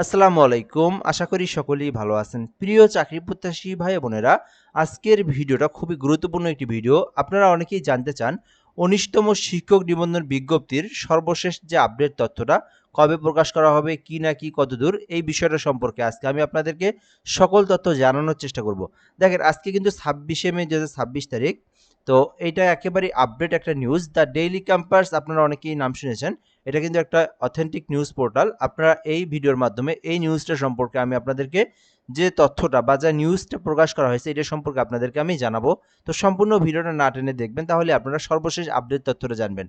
আসসালামু আলাইকুম। আশা করি সকলেই ভালো আছেন। প্রিয় চাকরি প্রত্যাশী ভাই বোনেরা, আজকের ভিডিওটা খুবই গুরুত্বপূর্ণ একটি ভিডিও। আপনারা অনেকেই জানতে চান ১৯তম শিক্ষক নিবন্ধন বিজ্ঞপ্তির সর্বশেষ যে আপডেট তথ্যটা কবে প্রকাশ করা হবে, কি না কি কতদূর, এই বিষয়টা সম্পর্কে আজকে আমি আপনাদেরকে সকল তথ্য জানানোর চেষ্টা করব। দেখেন আজকে কিন্তু ২৬শে মে ২০২৬ তারিখ। তো এইটা একেবারেই আপডেট একটা নিউজ। দ্য ডেইলি ক্যাম্পাস আপনারা অনেকেই নাম শুনেছেন। এটা কিন্তু একটা অথেন্টিক নিউজ পোর্টাল। আপনারা এই ভিডিওর মাধ্যমে এই নিউজটা সম্পর্কে আমি আপনাদেরকে যে তথ্যটা বা যা নিউজটা প্রকাশ করা হয়েছে এটা সম্পর্কে আপনাদেরকে আমি জানাবো। তো সম্পূর্ণ ভিডিওটা না টেনে দেখবেন, তাহলে আপনারা সর্বশেষ আপডেট তথ্যটা জানবেন।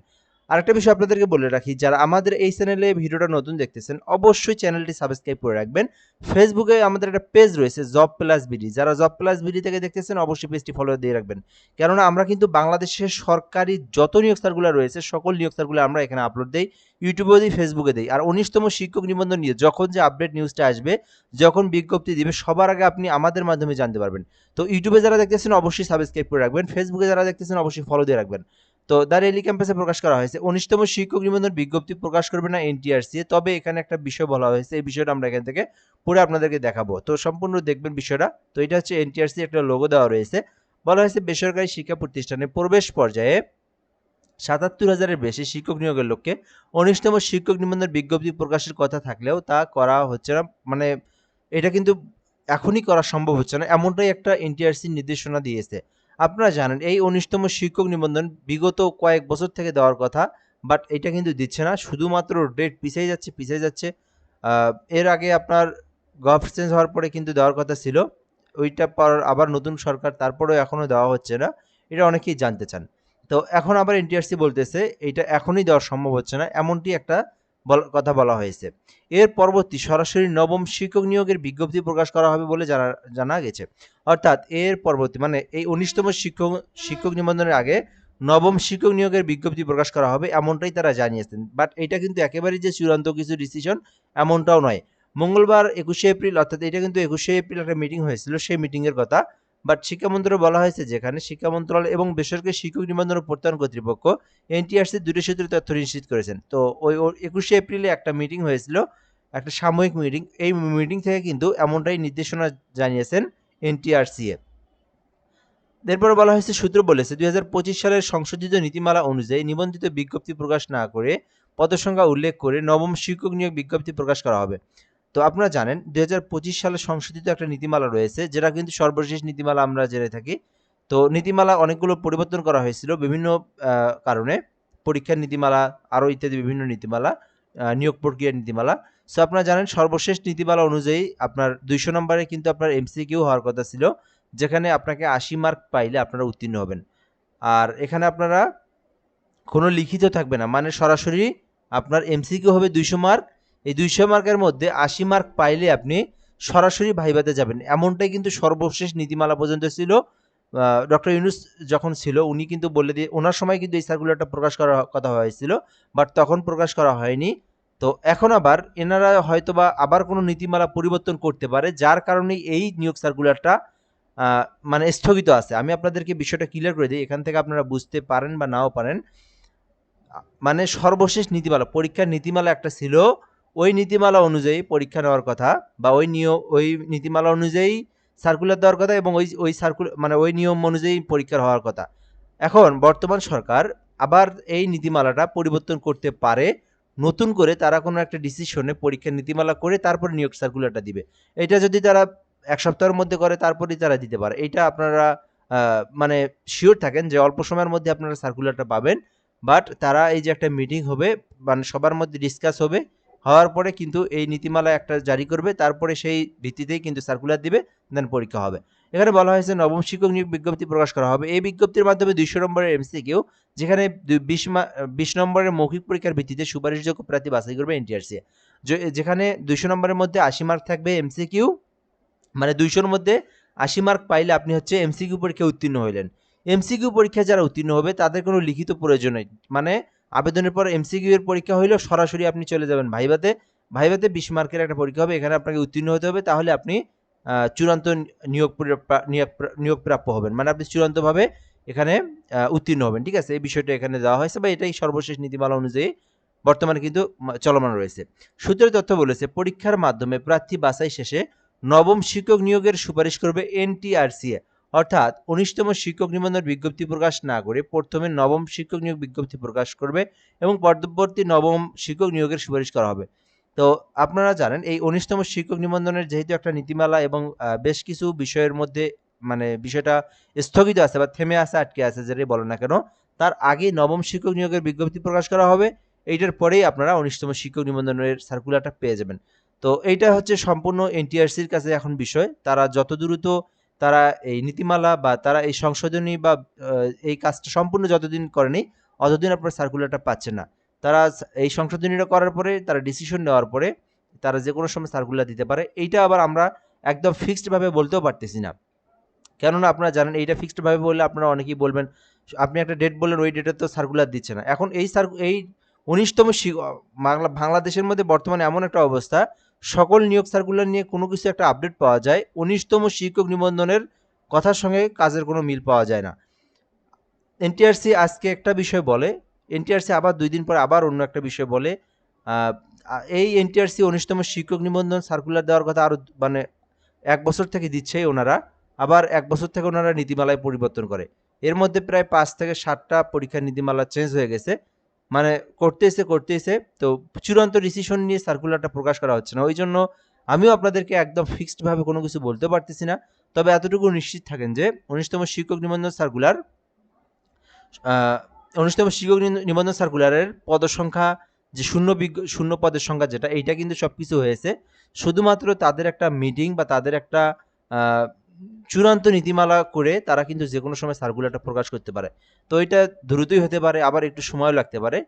আরেকটা বিষয় আপনাদেরকে বলে রাখি, যারা আমাদের এই চ্যানেলে ভিডিওটা নতুন দেখতেছেন অবশ্যই চ্যানেলটি সাবস্ক্রাইব করে রাখবেন। ফেসবুকে আমাদের একটা পেজ রয়েছে জব প্লাস বিডি, যারা জব প্লাস বিডি থেকে দেখতেছেন অবশ্যই পেজটি ফলো দিয়ে রাখবেন। কেননা আমরা কিন্তু বাংলাদেশের সরকারি যত নিয়োগস্থানগুলো রয়েছে সকল নিয়োগস্থানগুলো আমরা এখানে আপলোড দেই, ইউটিউবেও দিই, ফেসবুকে দিই। আর ১৯তম শিক্ষক নিবন্ধন নিয়ে যখন যে আপডেট নিউজটা আসবে, যখন বিজ্ঞপ্তি দিবে, সবার আগে আপনি আমাদের মাধ্যমে জানতে পারবেন। তো ইউটিউবে যারা দেখতেছেন অবশ্যই সাবস্ক্রাইব করে রাখবেন, ফেসবুকে যারা দেখতেছেন অবশ্যই ফলো দিয়ে রাখবেন। তো দ্য ডেইলি ক্যাম্পাসে প্রকাশ করা হয়েছে ১৯তম শিক্ষক নিবন্ধন বিজ্ঞপ্তি প্রকাশ করবে না এনটিআরসি। তবে এখানে একটা বিষয় বলা হয়েছে, এই বিষয়টা আমরা এখান থেকে পড়ে আপনাদেরকে দেখাবো। তো সম্পূর্ণ দেখবেন বিষয়টা। তো এটা হচ্ছে এনটিআরসি একটা লোগো দেওয়া রয়েছে। বলা হয়েছে বেসরকারি শিক্ষা প্রতিষ্ঠানে প্রবেশ পর্যায়ে ৭৭,০০০-এর বেশি শিক্ষক নিয়োগের লক্ষ্যে ১৯তম শিক্ষক নিবন্ধন বিজ্ঞপ্তি প্রকাশের কথা থাকলেও তা করা হচ্ছে না। মানে এটা কিন্তু এখনই করা সম্ভব হচ্ছে না, এমনটাই একটা এনটিআরসি নির্দেশনা দিয়েছে। আপনারা জানেন এই ১৯তম শিক্ষক নিবন্ধন বিগত কয়েক বছর থেকে দেওয়ার কথা, বাট এটা কিন্তু দিচ্ছে না। শুধুমাত্র ডেট পিছিয়ে যাচ্ছে, পিছিয়ে যাচ্ছে। এর আগে আপনার গভর্নমেন্ট চেঞ্জ হওয়ার পরে কিন্তু দেওয়ার কথা ছিল। ওইটা পর আবার নতুন সরকার, তারপরেও এখনও দেওয়া হচ্ছে না। এটা অনেকেই জানতে চান। তো এখন আবার এনটিআরসি বলতেছে এইটা এখনই দেওয়া সম্ভব হচ্ছে না, এমনটি একটা কথা বলা হয়েছে। এর পরবর্তী সরাসরি নবম শিক্ষক নিয়োগের বিজ্ঞপ্তি প্রকাশ করা হবে বলে জানা গেছে। অর্থাৎ এর পরবর্তী মানে এই ১৯তম শিক্ষক নিবন্ধনের আগে নবম শিক্ষক নিয়োগের বিজ্ঞপ্তি প্রকাশ করা হবে, এমনটাই তারা জানিয়েছেন। বাট এটা কিন্তু একেবারেই যে চূড়ান্ত কিছু ডিসিশন এমনটাও নয়। মঙ্গলবার ২১শে এপ্রিল, অর্থাৎ এটা কিন্তু ২১শে এপ্রিল একটা মিটিং হয়েছিল, সেই মিটিংয়ের কথা। বাট শিক্ষা মন্ত্রণালয়ে বলা হয়েছে, যেখানে শিক্ষা মন্ত্রণালয় এবং বেসরকারি শিক্ষক নিবন্ধন ও প্রত্যয়ন কর্তৃপক্ষ এনটিআরসি দুটি সূত্রে তথ্য নিশ্চিত করেছেন। তো ওই ২১শে এপ্রিলে একটা মিটিং হয়েছিল, একটা সাময়িক মিটিং। এই মিটিং থেকে কিন্তু এমনটাই নির্দেশনা জানিয়েছেন এনটিআরসি এ। এরপরে বলা হয়েছে, সূত্র বলেছে ২০২৫ সালের সংশোধিত নীতিমালা অনুযায়ী নিবন্ধিত বিজ্ঞপ্তি প্রকাশ না করে পদসংখ্যা উল্লেখ করে নবম শিক্ষক নিয়োগ বিজ্ঞপ্তি প্রকাশ করা হবে। তো আপনারা জানেন ২০২৫ সালে সংশোধিত একটা নীতিমালা রয়েছে, যেটা কিন্তু সর্বশেষ নীতিমালা আমরা জেনে থাকি। তো নীতিমালা অনেকগুলো পরিবর্তন করা হয়েছিল বিভিন্ন কারণে, পরীক্ষার নীতিমালা, আরও ইত্যাদি বিভিন্ন নীতিমালা, নিয়োগ প্রক্রিয়ার নীতিমালা। সো আপনারা জানেন সর্বশেষ নীতিমালা অনুযায়ী আপনার ২০০ নম্বরে কিন্তু আপনার এমসিকিউ হওয়ার কথা ছিল, যেখানে আপনাকে ৮০ মার্ক পাইলে আপনারা উত্তীর্ণ হবেন। আর এখানে আপনারা কোনো লিখিত থাকবে না, মানে সরাসরি আপনার এমসিকিউ হবে ২০০ মার্ক। এই ২০০ মার্কের মধ্যে ৮০ মার্ক পাইলে আপনি সরাসরি ভাইভাতে যাবেন, এমনটাই কিন্তু সর্বশেষ নীতিমালা পর্যন্ত ছিল। ডক্টর ইউনূস যখন ছিল উনি কিন্তু বলে দিয়ে, ওনার সময় কিন্তু এই সার্কুলারটা প্রকাশ করার কথা হয়েছিল, বাট তখন প্রকাশ করা হয়নি। তো এখন আবার এনারা হয়তোবা আবার কোনো নীতিমালা পরিবর্তন করতে পারে, যার কারণে এই নিয়োগ সার্কুলারটা মানে স্থগিত আছে। আমি আপনাদেরকে বিষয়টা ক্লিয়ার করে দিই, এখান থেকে আপনারা বুঝতে পারেন বা নাও পারেন। মানে সর্বশেষ নীতিমালা, পরীক্ষার নীতিমালা একটা ছিল, ওই নীতিমালা অনুযায়ী পরীক্ষা নেওয়ার কথা, বা ওই নীতিমালা অনুযায়ী সার্কুলার দেওয়ার কথা, এবং ওই নিয়ম অনুযায়ী পরীক্ষা হওয়ার কথা। এখন বর্তমান সরকার আবার এই নীতিমালাটা পরিবর্তন করতে পারে, নতুন করে তারা কোনো একটা ডিসিশনে পরীক্ষার নীতিমালা করে তারপরে নিয়োগ সার্কুলারটা দিবে। এটা যদি তারা ১ সপ্তাহের মধ্যে করে তারপরেই তারা দিতে পারে। এইটা আপনারা মানে শিওর থাকেন যে অল্প সময়ের মধ্যে আপনারা সার্কুলারটা পাবেন। বাট তারা এই যে একটা মিটিং হবে, মানে সবার মধ্যে ডিসকাস হবে, হওয়ার পরে কিন্তু এই নীতিমালা একটা জারি করবে, তারপরে সেই ভিত্তিতেই কিন্তু সার্কুলার দিবে, দেন পরীক্ষা হবে। এখানে বলা হয়েছে নবম শিক্ষক নিয়োগ বিজ্ঞপ্তি প্রকাশ করা হবে। এই বিজ্ঞপ্তির মাধ্যমে ২০০ নম্বরের এমসিকিউ, যেখানে ২০ নম্বরের মৌখিক পরীক্ষার ভিত্তিতে সুপারিশযোগ্য প্রার্থী বাছাই করবে এনটিআরসি। যেখানে ২০০ নম্বরের মধ্যে ৮০ মার্ক থাকবে এমসিকিউ, মানে ২০০-র মধ্যে ৮০ মার্ক পাইলে আপনি হচ্ছে এমসিকিউ পরীক্ষায় উত্তীর্ণ হইলেন। এমসিকিউ পরীক্ষায় যারা উত্তীর্ণ হবে তাদের কোনো লিখিত প্রয়োজন নেই। মানে আবেদনের পর এমসিকিউ এর পরীক্ষা হইলেও সরাসরি আপনি চলে যাবেন ভাইভাতে। ভাইভাতে ২০ মার্কের একটা পরীক্ষা হবে, এখানে আপনাকে উত্তীর্ণ হতে হবে, তাহলে আপনি চূড়ান্ত নিয়োগ প্রাপ্য হবেন। মানে আপনি চূড়ান্তভাবে এখানে উত্তীর্ণ হবেন। ঠিক আছে? এই বিষয়টা এখানে দেওয়া হয়েছে, বা এটাই সর্বশেষ নীতিমালা অনুযায়ী বর্তমানে কিন্তু চলমান রয়েছে। সূত্রের তথ্য বলেছে, পরীক্ষার মাধ্যমে প্রার্থী বাছাই শেষে নবম শিক্ষক নিয়োগের সুপারিশ করবে এনটিআরসি। অর্থাৎ ১৯তম শিক্ষক নিবন্ধন বিজ্ঞপ্তি প্রকাশ না করে প্রথমে নবম শিক্ষক নিয়োগ বিজ্ঞপ্তি প্রকাশ করবে এবং পরবর্তী নবম শিক্ষক নিয়োগের সুপারিশ করা হবে। তো আপনারা জানেন এই ১৯তম শিক্ষক নিবন্ধনের যেহেতু একটা নীতিমালা এবং বেশ কিছু বিষয়ের মধ্যে মানে বিষয়টা স্থগিত আছে বা থেমে আছে, আটকে আছে, যেটাই বলেন না কেন, তার আগে নবম শিক্ষক নিয়োগের বিজ্ঞপ্তি প্রকাশ করা হবে। এইটার পরেই আপনারা ১৯তম শিক্ষক নিবন্ধনের সার্কুলারটা পেয়ে যাবেন। তো এইটা হচ্ছে সম্পূর্ণ এনটিআরসির কাছে এখন বিষয়। তারা যত দ্রুত তারা এই নীতিমালা বা তারা এই সংশোধনী বা এই কাজটা সম্পূর্ণ যতদিন করেনি, অতদিন আপনারা সার্কুলারটা পাচ্ছেন না। তারা এই সংশোধনীটা করার পরে, তারা ডিসিশন নেওয়ার পরে তারা যেকোনো সময় সার্কুলার দিতে পারে। এইটা আবার আমরা একদম ফিক্সড ভাবে বলতেও পারতেছি না। কেননা আপনারা জানেন এইটা ফিক্সড ভাবে বললে আপনারা অনেকেই বলবেন, আপনি একটা ডেট বললেন, ওই ডেটে তো সার্কুলার দিচ্ছে না। এখন এই ১৯তম বাংলাদেশের মধ্যে বর্তমানে এমন একটা অবস্থা, সকল নিয়োগ সার্কুলার নিয়ে কোনো কিছু একটা আপডেট পাওয়া যায়, ১৯তম শিক্ষক নিবন্ধনের কথার সঙ্গে কাজের কোনো মিল পাওয়া যায় না। এনটিআরসি আজকে একটা বিষয় বলে, এনটিআরসি আবার ২ দিন পরে আবার অন্য একটা বিষয় বলে। এই এনটিআরসি ১৯তম শিক্ষক নিবন্ধন সার্কুলার দেওয়ার কথা আরও মানে ১ বছর থেকে দিচ্ছেই ওনারা, আবার ১ বছর থেকে ওনারা নীতিমালায় পরিবর্তন করে। এর মধ্যে প্রায় ৫ থেকে ৭টা পরীক্ষার নীতিমালা চেঞ্জ হয়ে গেছে। মানে করতেইছে। তো চূড়ান্ত ডিসিশন নিয়ে সার্কুলারটা প্রকাশ করা হচ্ছে না। ওইজন্য আমিও আপনাদেরকে একদম ফিক্সড ভাবে কোনো কিছু বলতে পারতেছি না। তবে এতটুকু নিশ্চিত থাকেন যে ১৯তম শিক্ষক নিবন্ধন সার্কুলার ১৯তম শিক্ষক নিবন্ধন সার্কুলারের পদসংখ্যা যে শূন্য পদের সংখ্যা যেটা, এইটা কিন্তু সবকিছু হয়েছে। শুধুমাত্র তাদের একটা মিটিং বা তাদের একটা চূড়ান্ত নীতিমালা করে তারা কিন্তু যেকোনো সময় সার্কুলারটা প্রকাশ করতে পারে। তো এটা দ্রুতই হতে পারে, আবার একটু সময়ও লাগতে পারে।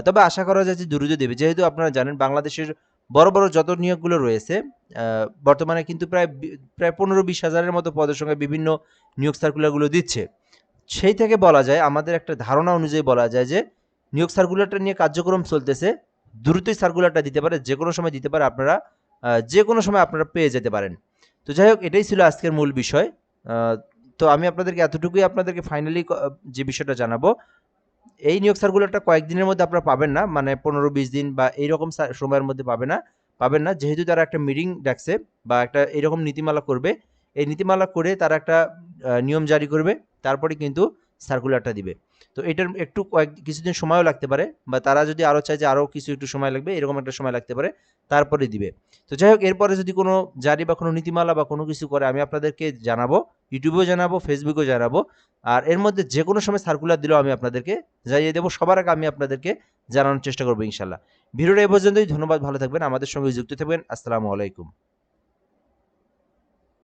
তবে আশা করা যায় যে দ্রুত দেবে। যেহেতু আপনারা জানেন বাংলাদেশের বড় যত নিয়োগগুলো রয়েছে, বর্তমানে কিন্তু প্রায় ১৫-২০ হাজারের মতো পদের সংখ্যায় বিভিন্ন নিয়োগ সার্কুলারগুলো দিচ্ছে। সেই থেকে বলা যায়, আমাদের একটা ধারণা অনুযায়ী বলা যায় যে নিয়োগ সার্কুলারটা নিয়ে কার্যক্রম চলতেছে, দ্রুতই সার্কুলারটা দিতে পারে, যেকোনো সময় দিতে পারে, আপনারা যেকোনো সময় আপনারা পেয়ে যেতে পারেন। তো যাই হোক, এটাই ছিল আজকের মূল বিষয়। তো আমি আপনাদেরকে এতটুকুই আপনাদেরকে ফাইনালি যে বিষয়টা জানাবো, এই নিয়োগ সার্কুলারটা কয়েকদিনের মধ্যে আপনারা পাবেন না, মানে ১৫-২০ দিন বা এইরকম সময়ের মধ্যে পাবেন না, যেহেতু তারা একটা মিটিং ডাকছে বা একটা এরকম নীতিমালা করবে। এই নীতিমালা করে তারা একটা নিয়ম জারি করবে, তারপরে কিন্তু সার্কুলারটা দিবে। তো এটার একটু কিছুদিন সময়ও লাগতে পারে, বা তারা যদি আরও চায় যে আরও কিছু একটু সময় লাগবে, এরকম একটা সময় লাগতে পারে, তারপরে দিবে। তো যাই হোক, এরপরে যদি কোনো জারি বা কোনো নীতিমালা বা কোনো কিছু করে আমি আপনাদেরকে জানাবো, ইউটিউবেও জানাবো, ফেসবুকেও জানাবো। আর এর মধ্যে যেকোনো সময় সার্কুলার দিলেও আমি আপনাদেরকে জানিয়ে দেবো। সবার আগে আমি আপনাদেরকে জানানোর চেষ্টা করবো ইনশাল্লাহ। ভিডিওটা এই পর্যন্তই। ধন্যবাদ, ভালো থাকবেন, আমাদের সঙ্গে যুক্ত থাকবেন। আসসালামু আলাইকুম।